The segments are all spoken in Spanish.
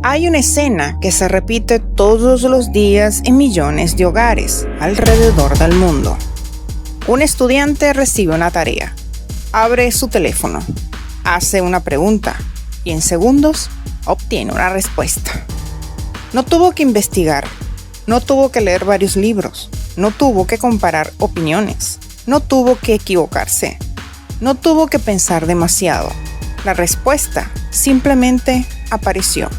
Hay una escena que se repite todos los días en millones de hogares alrededor del mundo. Un estudiante recibe una tarea, abre su teléfono, hace una pregunta y en segundos obtiene una respuesta. No tuvo que investigar, no tuvo que leer varios libros, no tuvo que comparar opiniones, no tuvo que equivocarse, no tuvo que pensar demasiado. La respuesta simplemente apareció.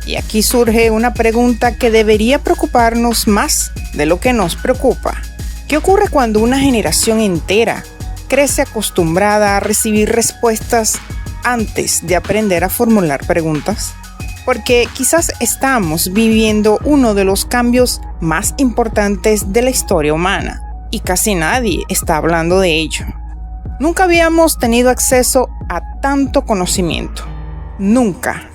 Y aquí surge una pregunta que debería preocuparnos más de lo que nos preocupa. ¿Qué ocurre cuando una generación entera crece acostumbrada a recibir respuestas antes de aprender a formular preguntas? Porque quizás estamos viviendo uno de los cambios más importantes de la historia humana y casi nadie está hablando de ello. Nunca habíamos tenido acceso a tanto conocimiento. Nunca.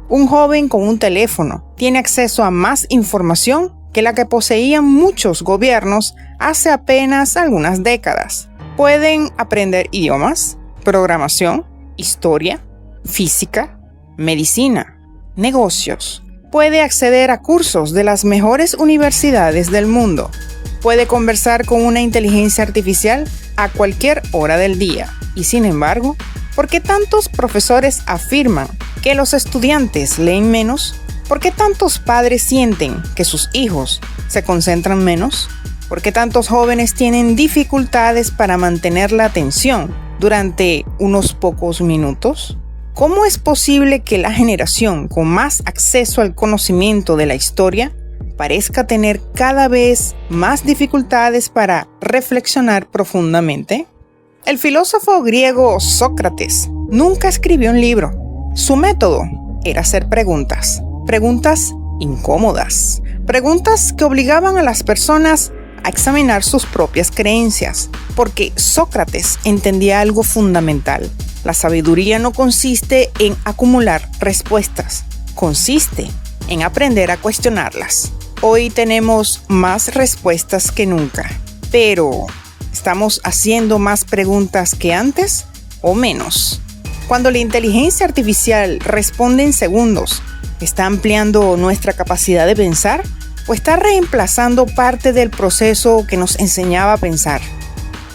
Un joven con un teléfono tiene acceso a más información que la que poseían muchos gobiernos hace apenas algunas décadas. Pueden aprender idiomas, programación, historia, física, medicina, negocios. Puede acceder a cursos de las mejores universidades del mundo. Puede conversar con una inteligencia artificial a cualquier hora del día. Y sin embargo, ¿por qué tantos profesores afirman que los estudiantes leen menos? ¿Por qué tantos padres sienten que sus hijos se concentran menos? ¿Por qué tantos jóvenes tienen dificultades para mantener la atención durante unos pocos minutos? ¿Cómo es posible que la generación con más acceso al conocimiento de la historia parezca tener cada vez más dificultades para reflexionar profundamente? El filósofo griego Sócrates nunca escribió un libro. Su método era hacer preguntas incómodas, preguntas que obligaban a las personas a examinar sus propias creencias, porque Sócrates entendía algo fundamental. La sabiduría no consiste en acumular respuestas, consiste en aprender a cuestionarlas. Hoy tenemos más respuestas que nunca, pero ¿estamos haciendo más preguntas que antes o menos? Cuando la inteligencia artificial responde en segundos, ¿está ampliando nuestra capacidad de pensar o está reemplazando parte del proceso que nos enseñaba a pensar?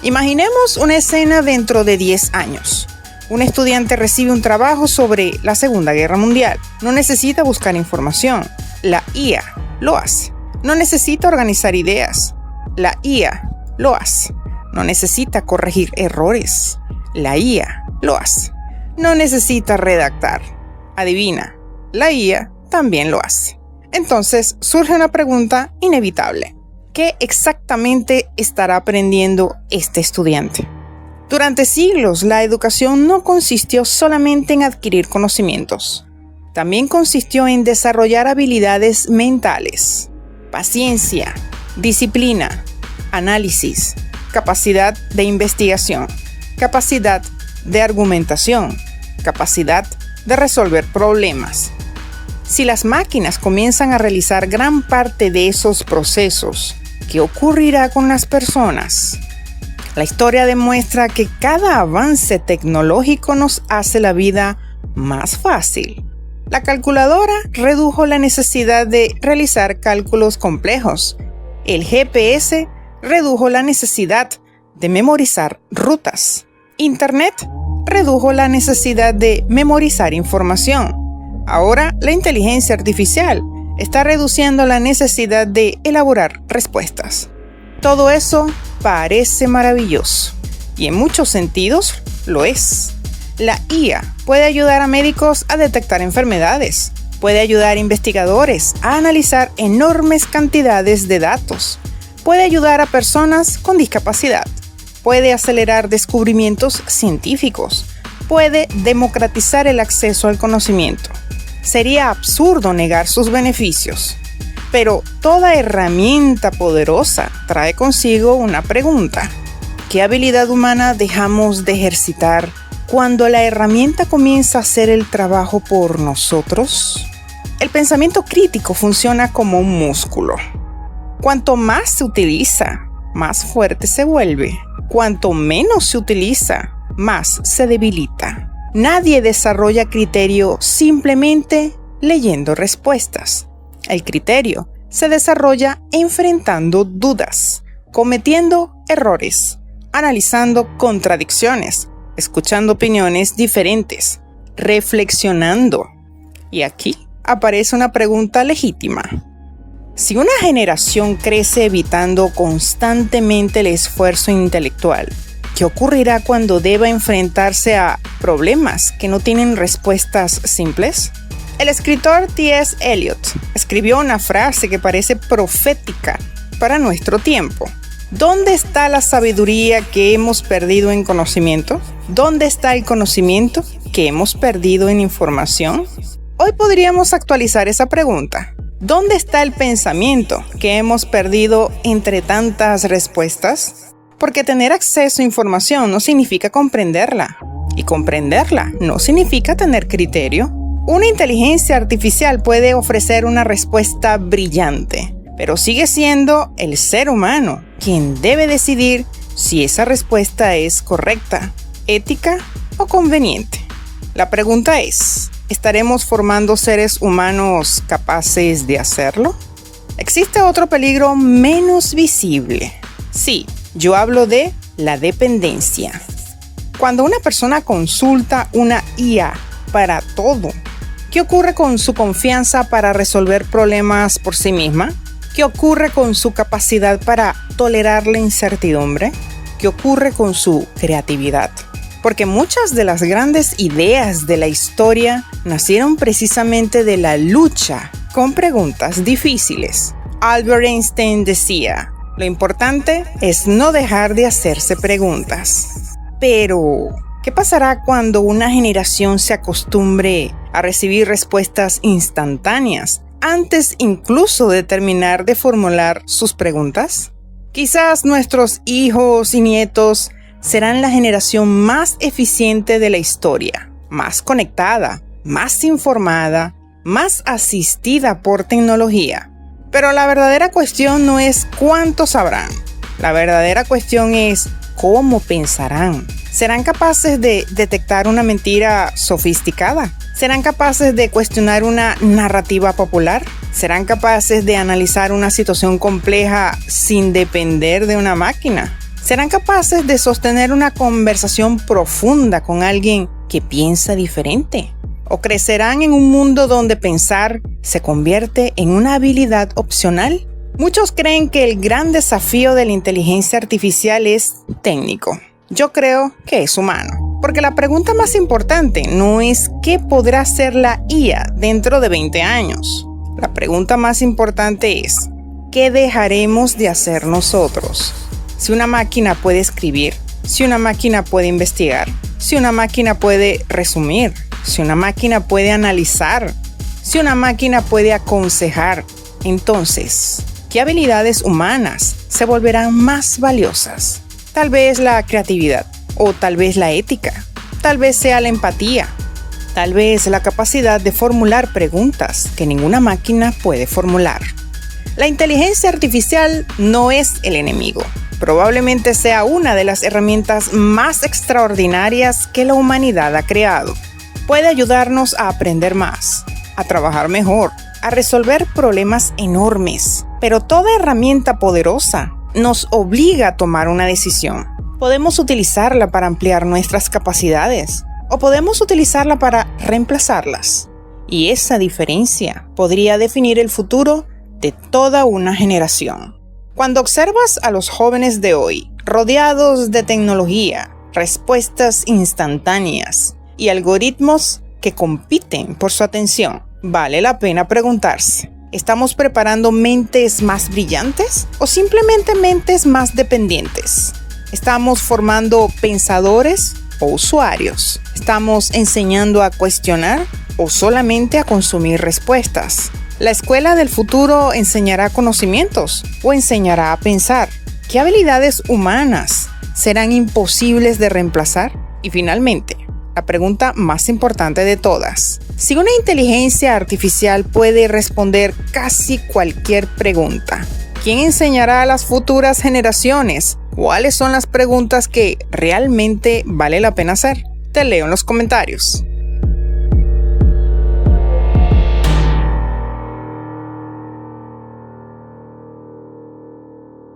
Imaginemos una escena dentro de 10 años. Un estudiante recibe un trabajo sobre la Segunda Guerra Mundial. No necesita buscar información. La IA lo hace. No necesita organizar ideas. La IA lo hace. No necesita corregir errores. La IA lo hace. No necesita redactar. Adivina, la IA también lo hace. Entonces surge una pregunta inevitable. ¿Qué exactamente estará aprendiendo este estudiante? Durante siglos, la educación no consistió solamente en adquirir conocimientos. También consistió en desarrollar habilidades mentales, paciencia, disciplina, análisis, capacidad de investigación, capacidad de argumentación, capacidad de resolver problemas. Si las máquinas comienzan a realizar gran parte de esos procesos, ¿qué ocurrirá con las personas? La historia demuestra que cada avance tecnológico nos hace la vida más fácil. La calculadora redujo la necesidad de realizar cálculos complejos. El GPS redujo la necesidad de memorizar rutas. Internet redujo la necesidad de memorizar información. Ahora, la inteligencia artificial está reduciendo la necesidad de elaborar respuestas. Todo eso parece maravilloso y en muchos sentidos lo es. La IA puede ayudar a médicos a detectar enfermedades, puede ayudar a investigadores a analizar enormes cantidades de datos, puede ayudar a personas con discapacidad, puede acelerar descubrimientos científicos, puede democratizar el acceso al conocimiento. Sería absurdo negar sus beneficios. Pero toda herramienta poderosa trae consigo una pregunta. ¿Qué habilidad humana dejamos de ejercitar cuando la herramienta comienza a hacer el trabajo por nosotros? El pensamiento crítico funciona como un músculo. Cuanto más se utiliza, más fuerte se vuelve. Cuanto menos se utiliza, más se debilita. Nadie desarrolla criterio simplemente leyendo respuestas. El criterio se desarrolla enfrentando dudas, cometiendo errores, analizando contradicciones, escuchando opiniones diferentes, reflexionando. Y aquí aparece una pregunta legítima. Si una generación crece evitando constantemente el esfuerzo intelectual, ¿qué ocurrirá cuando deba enfrentarse a problemas que no tienen respuestas simples? El escritor T.S. Eliot escribió una frase que parece profética para nuestro tiempo. ¿Dónde está la sabiduría que hemos perdido en conocimiento? ¿Dónde está el conocimiento que hemos perdido en información? Hoy podríamos actualizar esa pregunta. ¿Dónde está el pensamiento que hemos perdido entre tantas respuestas? Porque tener acceso a información no significa comprenderla. Y comprenderla no significa tener criterio. Una inteligencia artificial puede ofrecer una respuesta brillante, pero sigue siendo el ser humano quien debe decidir si esa respuesta es correcta, ética o conveniente. La pregunta es, ¿estaremos formando seres humanos capaces de hacerlo? ¿Existe otro peligro menos visible? Sí, yo hablo de la dependencia. Cuando una persona consulta una IA para todo, ¿qué ocurre con su confianza para resolver problemas por sí misma? ¿Qué ocurre con su capacidad para tolerar la incertidumbre? ¿Qué ocurre con su creatividad? Porque muchas de las grandes ideas de la historia nacieron precisamente de la lucha con preguntas difíciles. Albert Einstein decía, lo importante es no dejar de hacerse preguntas. Pero, ¿qué pasará cuando una generación se acostumbre a recibir respuestas instantáneas antes incluso de terminar de formular sus preguntas? Quizás nuestros hijos y nietos serán la generación más eficiente de la historia, más conectada, más informada, más asistida por tecnología. Pero la verdadera cuestión no es cuánto sabrán. La verdadera cuestión es cómo pensarán. ¿Serán capaces de detectar una mentira sofisticada? ¿Serán capaces de cuestionar una narrativa popular? ¿Serán capaces de analizar una situación compleja sin depender de una máquina? ¿Serán capaces de sostener una conversación profunda con alguien que piensa diferente? ¿O crecerán en un mundo donde pensar se convierte en una habilidad opcional? Muchos creen que el gran desafío de la inteligencia artificial es técnico. Yo creo que es humano. Porque la pregunta más importante no es ¿qué podrá hacer la IA dentro de 20 años? La pregunta más importante es ¿qué dejaremos de hacer nosotros? Si una máquina puede escribir, si una máquina puede investigar, si una máquina puede resumir, si una máquina puede analizar, si una máquina puede aconsejar, entonces, ¿qué habilidades humanas se volverán más valiosas? Tal vez la creatividad, o tal vez la ética, tal vez sea la empatía, tal vez la capacidad de formular preguntas que ninguna máquina puede formular. La inteligencia artificial no es el enemigo. Probablemente sea una de las herramientas más extraordinarias que la humanidad ha creado. Puede ayudarnos a aprender más, a trabajar mejor, a resolver problemas enormes. Pero toda herramienta poderosa nos obliga a tomar una decisión. Podemos utilizarla para ampliar nuestras capacidades o podemos utilizarla para reemplazarlas. Y esa diferencia podría definir el futuro de toda una generación. Cuando observas a los jóvenes de hoy, rodeados de tecnología, respuestas instantáneas y algoritmos que compiten por su atención, vale la pena preguntarse, ¿estamos preparando mentes más brillantes o simplemente mentes más dependientes? ¿Estamos formando pensadores o usuarios? ¿Estamos enseñando a cuestionar o solamente a consumir respuestas? ¿La escuela del futuro enseñará conocimientos o enseñará a pensar? ¿Qué habilidades humanas serán imposibles de reemplazar? Y finalmente, la pregunta más importante de todas. Si una inteligencia artificial puede responder casi cualquier pregunta, ¿quién enseñará a las futuras generaciones cuáles son las preguntas que realmente vale la pena hacer? Te leo en los comentarios.